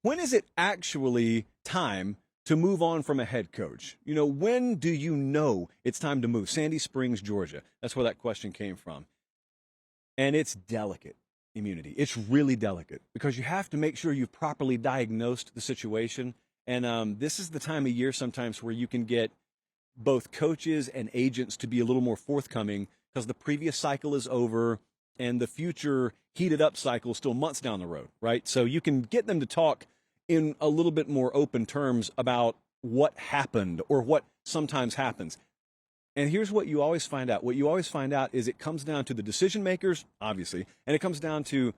when is it actually time to move on from a head coach? You know, when do you know it's time to move? Sandy Springs, Georgia. That's where that question came from. And it's delicate immunity. It's really delicate because you have to make sure you've properly diagnosed the situation. And this is the time of year sometimes where you can get both coaches and agents to be a little more forthcoming because the previous cycle is over and the future heated up cycle is still months down the road, right? So you can get them to talk in a little bit more open terms about what happened or what sometimes happens. And here's what you always find out. What you always find out is it comes down to the decision makers, obviously, and it comes down to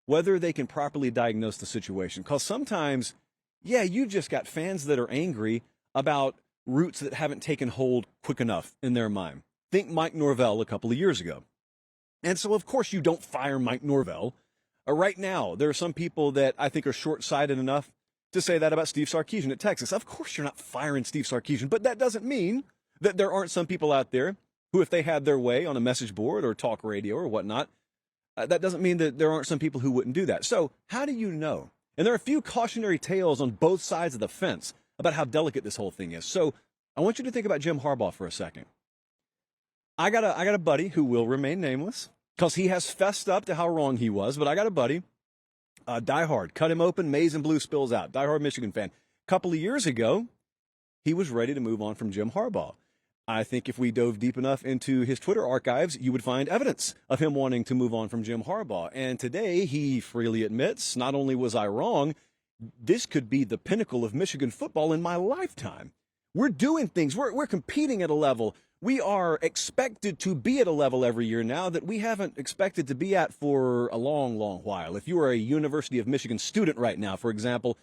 whether they can properly diagnose the situation. Because sometimes, yeah, you just got fans that are angry about roots that haven't taken hold quick enough in their mind. Think Mike Norvell a couple of years ago. And so, of course, you don't fire Mike Norvell. Right now, there are some people that I think are short-sighted enough to say that about Steve Sarkisian at Texas. Of course, you're not firing Steve Sarkisian, but that doesn't mean that there aren't some people out there who, if they had their way on a message board or talk radio or whatnot, that doesn't mean that there aren't some people who wouldn't do that. So how do you know? And there are a few cautionary tales on both sides of the fence about how delicate this whole thing is. So I want you to think about Jim Harbaugh for a second. I got a buddy who will remain nameless because he has fessed up to how wrong he was, but I got a buddy, diehard, cut him open, maize and blue spills out, diehard Michigan fan. A couple of years ago, he was ready to move on from Jim Harbaugh. I think if we dove deep enough into his Twitter archives, you would find evidence of him wanting to move on from Jim Harbaugh. And today, he freely admits, not only was I wrong, this could be the pinnacle of Michigan football in my lifetime. We're doing things. We're competing at a level. We are expected to be at a level every year now that we haven't expected to be at for a long, long while. If you are a University of Michigan student right now, for example,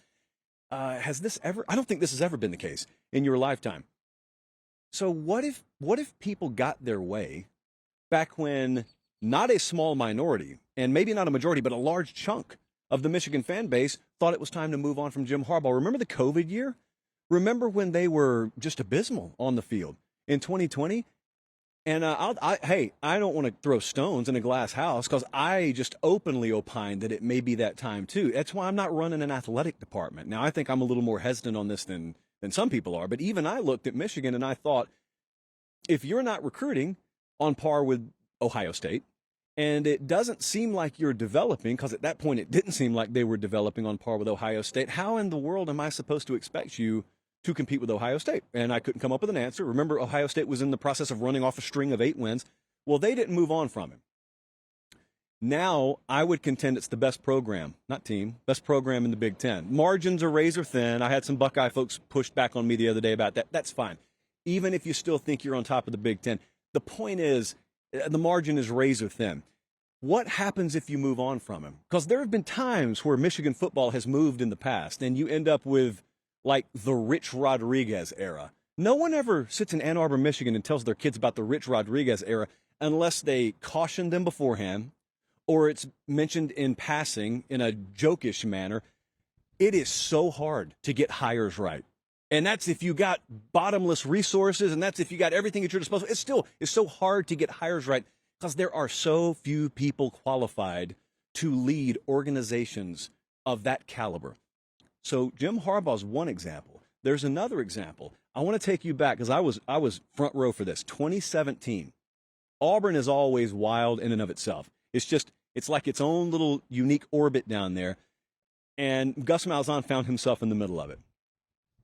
has this ever? I don't think this has ever been the case in your lifetime. So what if people got their way back when not a small minority, and maybe not a majority, but a large chunk of the Michigan fan base thought it was time to move on from Jim Harbaugh? Remember the COVID year? Remember when they were just abysmal on the field in 2020? And I don't want to throw stones in a glass house because I just openly opined that it may be that time too. That's why I'm not running an athletic department. Now, I think I'm a little more hesitant on this than some people are. But even I looked at Michigan and I thought, if you're not recruiting on par with Ohio State, and it doesn't seem like you're developing, because at that point it didn't seem like they were developing on par with Ohio State, how in the world am I supposed to expect you to compete with Ohio State? And I couldn't come up with an answer. Remember, Ohio State was in the process of running off a string of 8 wins. Well, they didn't move on from him. Now, I would contend it's the best program, not team, best program in the Big Ten. Margins are razor thin. I had some Buckeye folks push back on me the other day about that. That's fine. Even if you still think you're on top of the Big Ten, the point is the margin is razor thin. What happens if you move on from him? Because there have been times where Michigan football has moved in the past, and you end up with, like, the Rich Rodriguez era. No one ever sits in Ann Arbor, Michigan, and tells their kids about the Rich Rodriguez era unless they caution them beforehand, or it's mentioned in passing in a jokish manner. It is so hard to get hires right. And that's if you got bottomless resources, and that's if you got everything at your disposal. It's so hard to get hires right because there are so few people qualified to lead organizations of that caliber. So Jim Harbaugh's one example. There's another example. I want to take you back because I was front row for this. 2017. Auburn is always wild in and of itself. It's like its own little unique orbit down there. And Gus Malzahn found himself in the middle of it.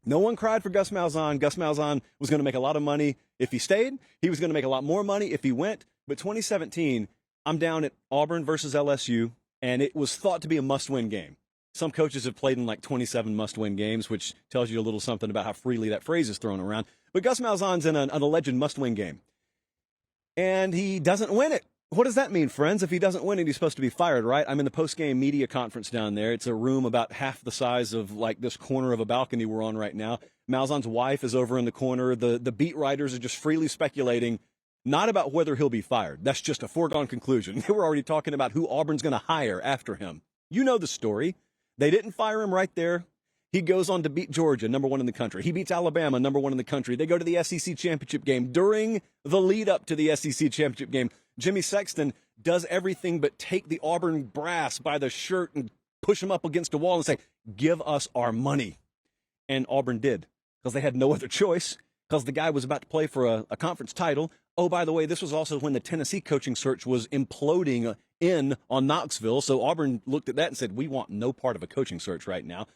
No one cried for Gus Malzahn. Gus Malzahn was going to make a lot of money if he stayed. He was going to make a lot more money if he went. But 2017, I'm down at Auburn versus LSU, and it was thought to be a must-win game. Some coaches have played in like 27 must-win games, which tells you a little something about how freely that phrase is thrown around. But Gus Malzahn's in an alleged must-win game. And he doesn't win it. What does that mean, friends? If he doesn't win it, he's supposed to be fired, right? I'm in the post-game media conference down there. It's a room about half the size of like this corner of a balcony we're on right now. Malzahn's wife is over in the corner. The beat writers are just freely speculating, not about whether he'll be fired. That's just a foregone conclusion. They were already talking about who Auburn's going to hire after him. You know the story. They didn't fire him right there. He goes on to beat Georgia, number 1 in the country. He beats Alabama, number 1 in the country. They go to the SEC championship game. During the lead up to the SEC championship game, Jimmy Sexton does everything but take the Auburn brass by the shirt and push him up against a wall and say, give us our money. And Auburn did, because they had no other choice, because the guy was about to play for a conference title. Oh, by the way, this was also when the Tennessee coaching search was imploding in on Knoxville. So Auburn looked at that and said, we want no part of a coaching search right now.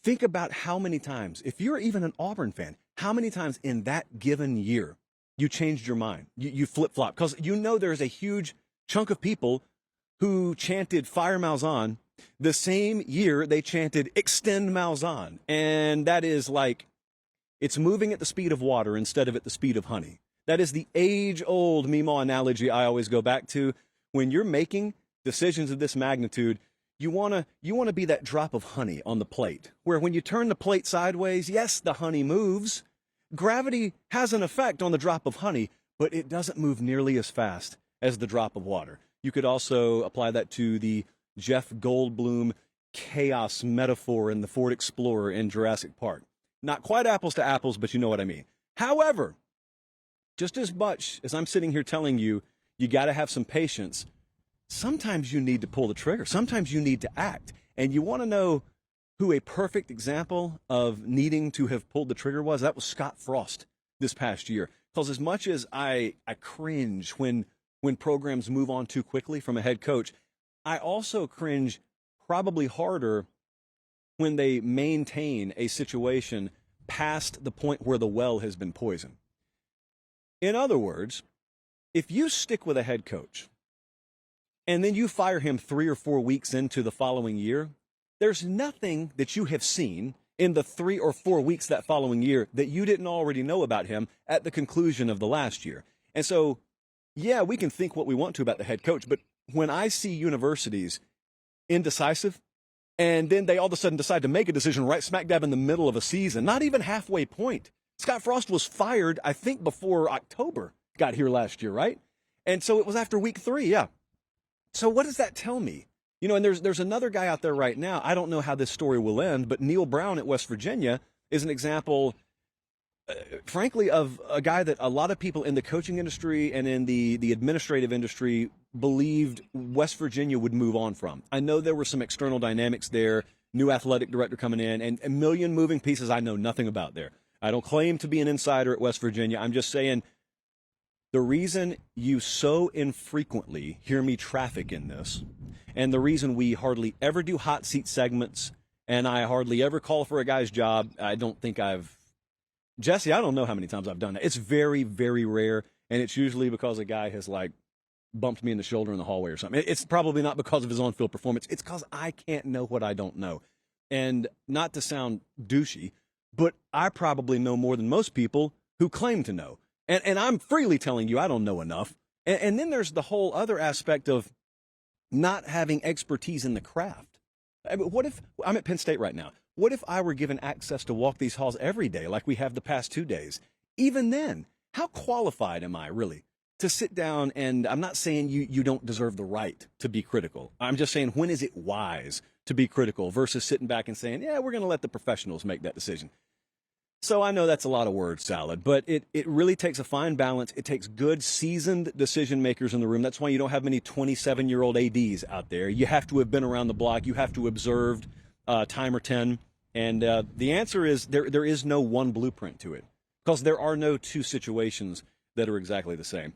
Think about how many times, if you're even an Auburn fan, how many times in that given year you changed your mind, you flip-flop, because you know there's a huge chunk of people who chanted Fire Malzahn the same year they chanted Extend Malzahn. And that is like, it's moving at the speed of water instead of at the speed of honey. That is the age-old Meemaw analogy I always go back to. When you're making decisions of this magnitude, you want to be that drop of honey on the plate, where when you turn the plate sideways, yes, the honey moves. Gravity has an effect on the drop of honey, but it doesn't move nearly as fast as the drop of water. You could also apply that to the Jeff Goldblum chaos metaphor in the Ford Explorer in Jurassic Park. Not quite apples to apples, but you know what I mean. However, just as much as I'm sitting here telling you, you got to have some patience, sometimes you need to pull the trigger. Sometimes you need to act. And you want to know who a perfect example of needing to have pulled the trigger was? That was Scott Frost this past year. Because as much as I cringe when programs move on too quickly from a head coach, I also cringe probably harder when they maintain a situation past the point where the well has been poisoned. In other words, if you stick with a head coach and then you fire him 3 or 4 weeks into the following year, there's nothing that you have seen in the 3 or 4 weeks that following year that you didn't already know about him at the conclusion of the last year. And so, yeah, we can think what we want to about the head coach, but when I see universities indecisive, and then they all of a sudden decide to make a decision right smack dab in the middle of a season, not even halfway point. Scott Frost was fired, I think, before October got here last year, right? And so it was after week 3, yeah. So what does that tell me? You know, and there's another guy out there right now. I don't know how this story will end, but Neil Brown at West Virginia is an example, frankly, of a guy that a lot of people in the coaching industry and in the administrative industry believed West Virginia would move on from. I know there were some external dynamics there, new athletic director coming in, and a million moving pieces I know nothing about there. I don't claim to be an insider at West Virginia. I'm just saying the reason you so infrequently hear me traffic in this, and the reason we hardly ever do hot seat segments, and I hardly ever call for a guy's job, I don't think Jesse, I don't know how many times I've done that. It's very, very rare, and it's usually because a guy has, like, bumped me in the shoulder in the hallway or something. It's probably not because of his on-field performance. It's because I can't know what I don't know. And not to sound douchey, but I probably know more than most people who claim to know. And I'm freely telling you I don't know enough. And then there's the whole other aspect of not having expertise in the craft. I mean, what if I'm at Penn State right now? What if I were given access to walk these halls every day like we have the past 2 days? Even then, how qualified am I really to sit down? And I'm not saying you don't deserve the right to be critical. I'm just saying, when is it wise to be critical versus sitting back and saying, yeah, we're going to let the professionals make that decision? So I know that's a lot of word salad, but it really takes a fine balance. It takes good, seasoned decision makers in the room. That's why you don't have many 27-year-old ADs out there. You have to have been around the block. You have to have observed time or 10. And the answer is there is no one blueprint to it, because there are no two situations that are exactly the same.